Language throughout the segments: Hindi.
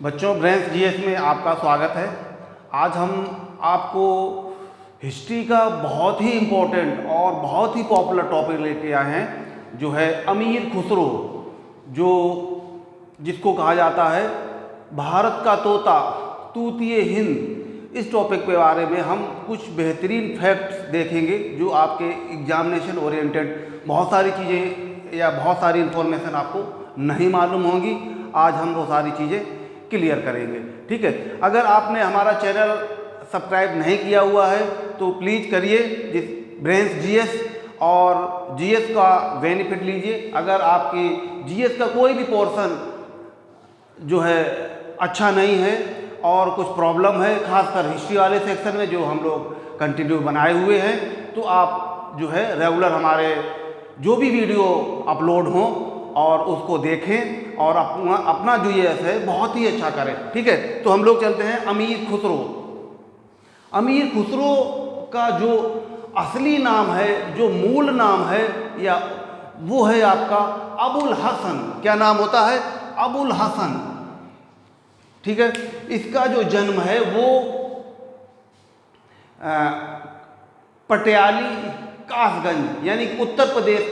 बच्चों, ब्रेन्स जीएस में आपका स्वागत है। आज हम आपको हिस्ट्री का बहुत ही इम्पोर्टेंट और बहुत ही पॉपुलर टॉपिक लेके आए हैं, जो है अमीर खुसरो, जिसको कहा जाता है भारत का तोता, तूतिए हिंद। इस टॉपिक के बारे में हम कुछ बेहतरीन फैक्ट्स देखेंगे जो आपके एग्जामिनेशन ओरिएंटेड बहुत सारी चीज़ें या बहुत सारी इन्फॉर्मेशन आपको नहीं मालूम होंगी। आज हम वो सारी चीज़ें क्लियर करेंगे, ठीक है। अगर आपने हमारा चैनल सब्सक्राइब नहीं किया हुआ है तो प्लीज़ करिए, जिस ब्रेन्स जीएस और जीएस का बेनिफिट लीजिए। अगर आपकी जीएस का कोई भी पोर्शन जो है अच्छा नहीं है और कुछ प्रॉब्लम है, खासकर हिस्ट्री वाले सेक्शन में जो हम लोग कंटिन्यू बनाए हुए हैं, तो आप जो है रेगुलर हमारे जो भी वीडियो अपलोड हों और उसको देखें और अपना जो ये है बहुत ही अच्छा करें, ठीक है। तो हम लोग चलते हैं अमीर खुसरो। अमीर खुसरो का जो असली नाम है, जो मूल नाम है, या वो है आपका अबुल हसन। क्या नाम होता है? अबुल हसन, ठीक है। इसका जो जन्म है वो पटियाली कासगंज, यानी उत्तर प्रदेश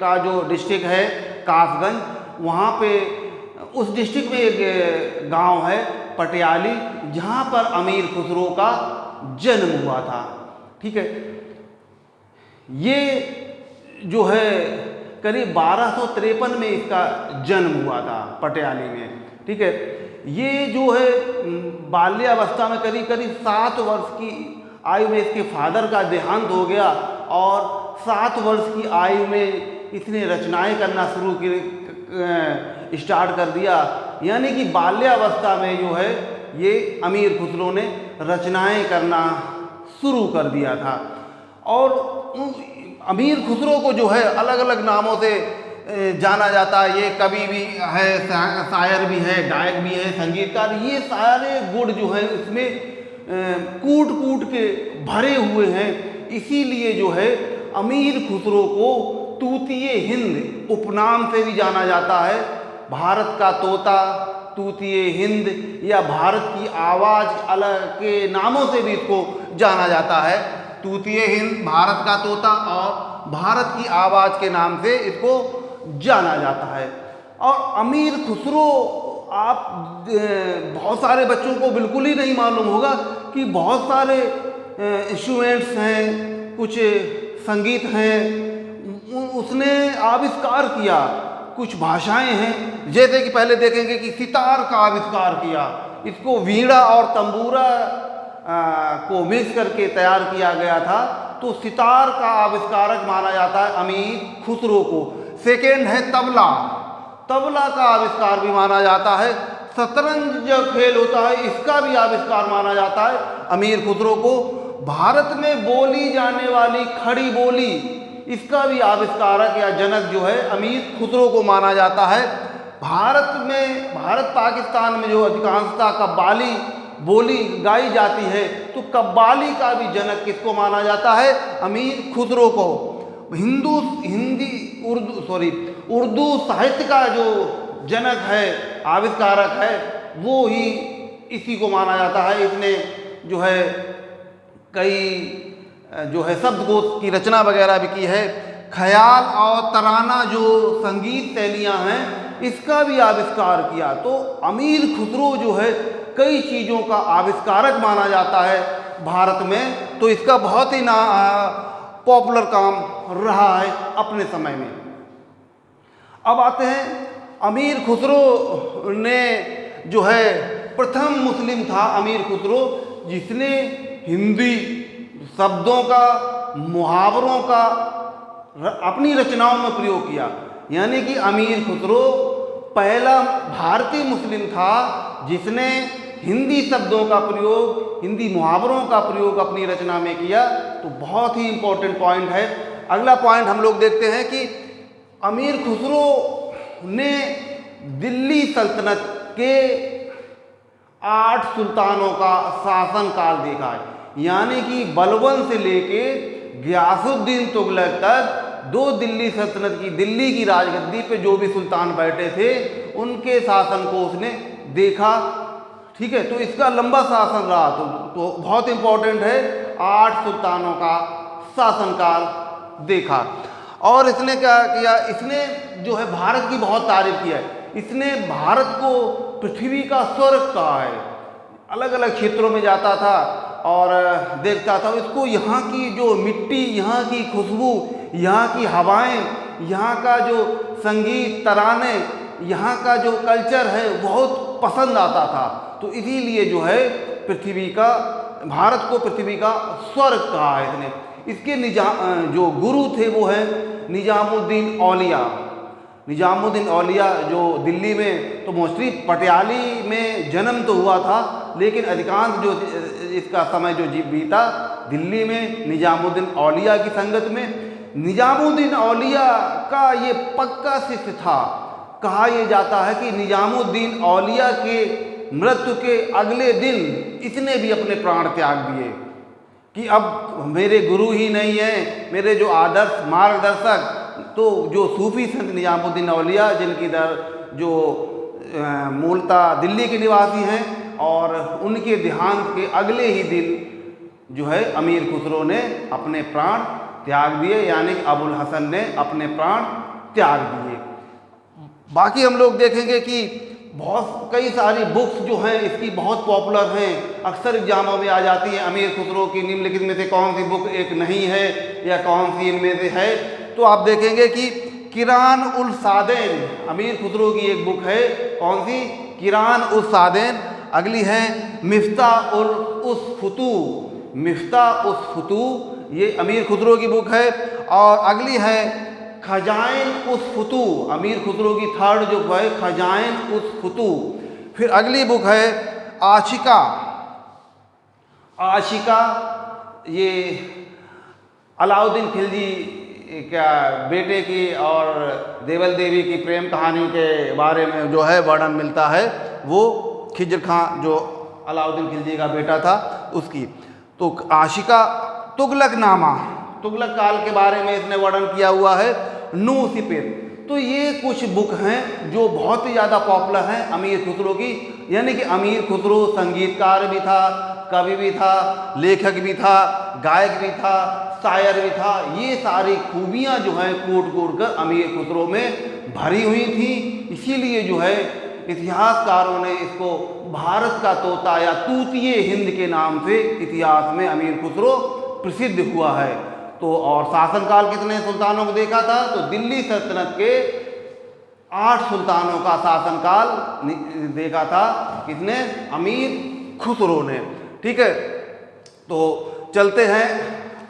का जो डिस्ट्रिक्ट है कासगंज, वहाँ पे उस डिस्ट्रिक्ट में एक गांव है पटियाली, जहाँ पर अमीर खुसरो का जन्म हुआ था, ठीक है। ये जो है करीब 1253 में इसका जन्म हुआ था पटियाली में, ठीक है। ये जो है बाल्यावस्था में करीब 7 वर्ष की आयु में इसके फादर का देहांत हो गया और 7 वर्ष की आयु में इसने रचनाएं करना स्टार्ट कर दिया। यानी कि बाल्यावस्था में जो है ये अमीर खुसरो ने रचनाएं करना शुरू कर दिया था। और अमीर खुसरो को जो है अलग अलग नामों से जाना जाता है। ये कवि भी है, शायर भी है, गायक भी है, संगीतकार। ये सारे गुण जो हैं इसमें कूट कूट के भरे हुए हैं। इसीलिए जो है अमीर खुसरो को तूतिए हिंद उपनाम से भी जाना जाता है। भारत का तोता, तूतिए हिंद, या भारत की आवाज़ अलग के नामों से भी इसको जाना जाता है। तूतिए हिंद, भारत का तोता और भारत की आवाज़ के नाम से इसको जाना जाता है। और अमीर खुसरो, आप बहुत सारे बच्चों को बिल्कुल ही नहीं मालूम होगा कि बहुत सारे इंस्ट्रूमेंट्स हैं, कुछ संगीत हैं, उसने आविष्कार किया। कुछ भाषाएं हैं, जैसे कि पहले देखेंगे कि सितार का आविष्कार किया। इसको वीणा और तंबूरा को मिक्स करके तैयार किया गया था। तो सितार का आविष्कारक माना जाता है अमीर खुसरो को। सेकेंड है तबला, तबला का आविष्कार भी माना जाता है। शतरंज जो खेल होता है इसका भी आविष्कार माना जाता है अमीर खुसरो को। भारत में बोली जाने वाली खड़ी बोली, इसका भी आविष्कारक या जनक जो है अमीर खुसरो को माना जाता है। भारत पाकिस्तान में जो अधिकांशतः कव्वाली बोली गाई जाती है, तो कव्वाली का भी जनक किसको माना जाता है? अमीर खुसरो को। उर्दू साहित्य का जो जनक है, आविष्कारक है, वो ही इसी को माना जाता है। इसने जो है कई जो है शब्दकोश की रचना वगैरह भी की है। ख्याल और तराना जो संगीत शैलियाँ हैं, इसका भी आविष्कार किया। तो अमीर खुसरो जो है कई चीज़ों का आविष्कारक माना जाता है भारत में। तो इसका बहुत ही पॉपुलर काम रहा है अपने समय में। अब आते हैं, अमीर खुसरो ने जो है प्रथम मुस्लिम था अमीर खुसरो, जिसने हिंदी शब्दों का, मुहावरों का अपनी रचनाओं में प्रयोग किया। यानी कि अमीर खुसरो पहला भारतीय मुस्लिम था जिसने हिंदी शब्दों का प्रयोग, हिंदी मुहावरों का प्रयोग अपनी रचना में किया। तो बहुत ही इम्पोर्टेंट पॉइंट है। अगला पॉइंट हम लोग देखते हैं कि अमीर खुसरो ने दिल्ली सल्तनत के 8 सुल्तानों का शासनकाल देखा है। यानी कि बलबन से लेके गियासुद्दीन तुगलक तक 2 दिल्ली सल्तनत की, दिल्ली की राजगद्दी पे जो भी सुल्तान बैठे थे, उनके शासन को उसने देखा। ठीक है, तो इसका लंबा शासन रहा, तो बहुत इम्पोर्टेंट है, 8 सुल्तानों का शासनकाल देखा। और इसने क्या किया, इसने जो है भारत की बहुत तारीफ की है। इसने भारत को पृथ्वी का स्वर्ग कहा है। अलग अलग क्षेत्रों में जाता था और देखता था, इसको यहाँ की जो मिट्टी, यहाँ की खुशबू, यहाँ की हवाएं, यहाँ का जो संगीत तराने, यहाँ का जो कल्चर है बहुत पसंद आता था। तो इसीलिए जो है पृथ्वी का, भारत को पृथ्वी का स्वर्ग कहा है इसने। इसके जो गुरु थे वो है निजामुद्दीन औलिया। निजामुद्दीन औलिया जो दिल्ली में, तो मोस्टली पटियाली में जन्म तो हुआ था, लेकिन अधिकांश जो इसका समय जो बीता दिल्ली में निजामुद्दीन औलिया की संगत में। निजामुद्दीन औलिया का ये पक्का शिष्य था। कहा यह जाता है कि निजामुद्दीन औलिया के मृत्यु के अगले दिन इसने भी अपने प्राण त्याग दिए कि अब मेरे गुरु ही नहीं है, मेरे जो आदर्श मार्गदर्शक, तो जो सूफी संत निजामुद्दीन औलिया, जिनकी जो मूलतः दिल्ली के निवासी हैं, और उनके देहांत के अगले ही दिन जो है अमीर खुसरो ने अपने प्राण त्याग दिए, यानी अबुल हसन ने अपने प्राण त्याग दिए। बाकी हम लोग देखेंगे कि बहुत कई सारी बुक्स जो हैं इसकी बहुत पॉपुलर हैं, अक्सर एग्जामों में आ जाती हैं। अमीर खुसरो की निम्नलिखित में से कौन सी बुक एक नहीं है या कौन सी इनमें से है, तो आप देखेंगे कि किरान उल सादैन, अमीर खुसरो की एक बुक है। कौन सी? किरान उल सादैन। अगली है मिफ्ताह उस फुतू, मिफ्ताह उस फुतू, ये अमीर खुसरो की बुक है। और अगली है खजाइन उस फुतू, अमीर खुसरो की थर्ड जो है खजाइन उस फुतू। फिर अगली बुक है आशिका। आशिका ये अलाउद्दीन खिलजी क्या बेटे की और देवल देवी की प्रेम कहानी के बारे में जो है वर्णन मिलता है, वो खिज्र खां जो अलाउद्दीन खिलजी का बेटा था उसकी। तो आशिका, तुगलकनामा, तुगलक काल के बारे में इसने वर्णन किया हुआ है। नूसिपिर। तो ये कुछ बुक हैं जो बहुत ही ज़्यादा पॉपुलर हैं अमीर खुसरो की। यानी कि अमीर खुसरो संगीतकार भी था, कवि भी था, लेखक भी था, गायक भी था, शायर भी था। ये सारी खूबियाँ जो हैं कूट कूट कर अमीर खुसरो में भरी हुई थी। इसीलिए जो है इतिहासकारों ने इसको भारत का तोता या तूतिए हिंद के नाम से इतिहास में अमीर खुसरो प्रसिद्ध हुआ है। तो और शासनकाल कितने सुल्तानों को देखा था? तो दिल्ली सल्तनत के 8 सुल्तानों का शासनकाल देखा था किसने? अमीर खुसरो ने। ठीक है, तो चलते हैं,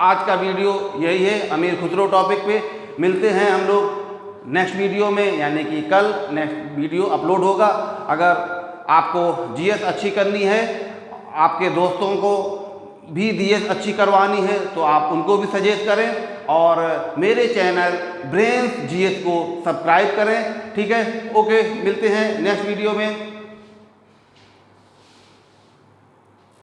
आज का वीडियो यही है अमीर खुसरो टॉपिक पे। मिलते हैं हम लोग नेक्स्ट वीडियो में, यानी कि कल नेक्स्ट वीडियो अपलोड होगा। अगर आपको जीएस अच्छी करनी है, आपके दोस्तों को भी जीएस अच्छी करवानी है, तो आप उनको भी सजेस्ट करें और मेरे चैनल ब्रेन्स जीएस को सब्सक्राइब करें। ठीक है, ओके, मिलते हैं नेक्स्ट वीडियो में।